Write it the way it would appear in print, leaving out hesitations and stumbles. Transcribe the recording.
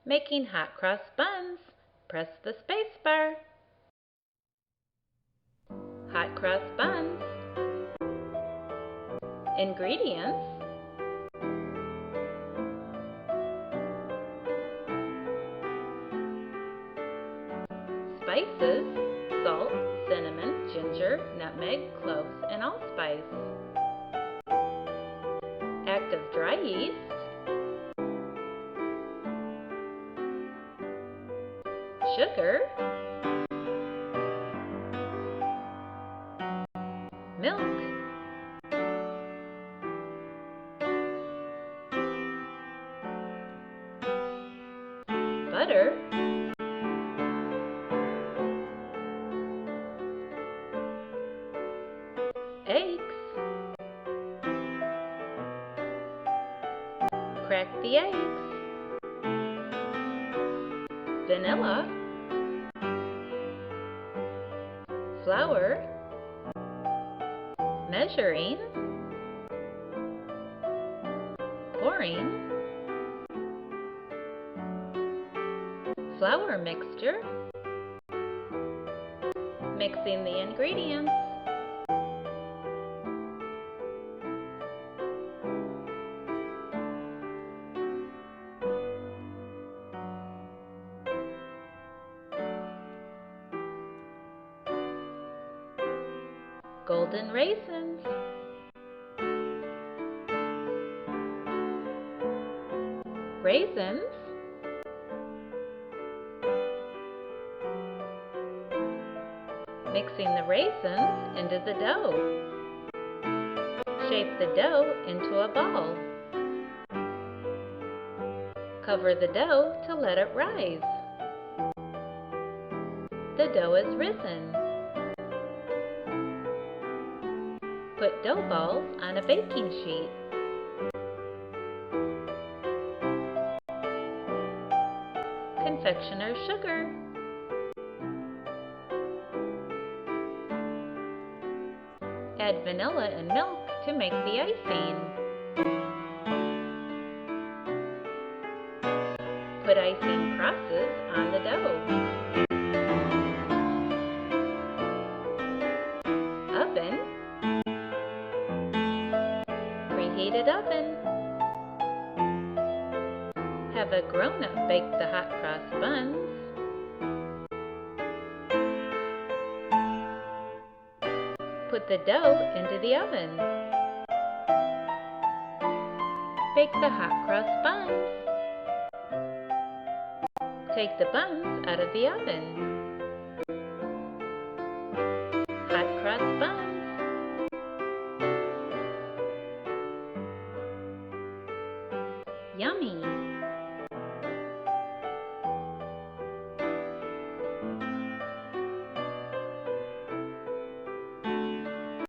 Making hot cross buns. Press the space bar. Hot cross buns. Ingredients: spices: salt, cinnamon, ginger, nutmeg, cloves, and allspice. Active dry yeast, sugar, milk, butter, eggs. Crack the eggs. Vanilla, flour, measuring, pouring, flour mixture, mixing the ingredients. Golden raisins, raisins, mixing the raisins into the dough. Shape the dough into a ball. Cover the dough to let it rise. The dough is risen. Put dough balls on a baking sheet. Confectioners sugar. Add vanilla and milk to make the icing. Put icing crosses on the dough. Oven. Preheated oven. Have a grown-up bake the hot cross buns. Put the dough into the oven. Bake the hot cross buns. Take the buns out of the oven. Hot cross buns. Yummy!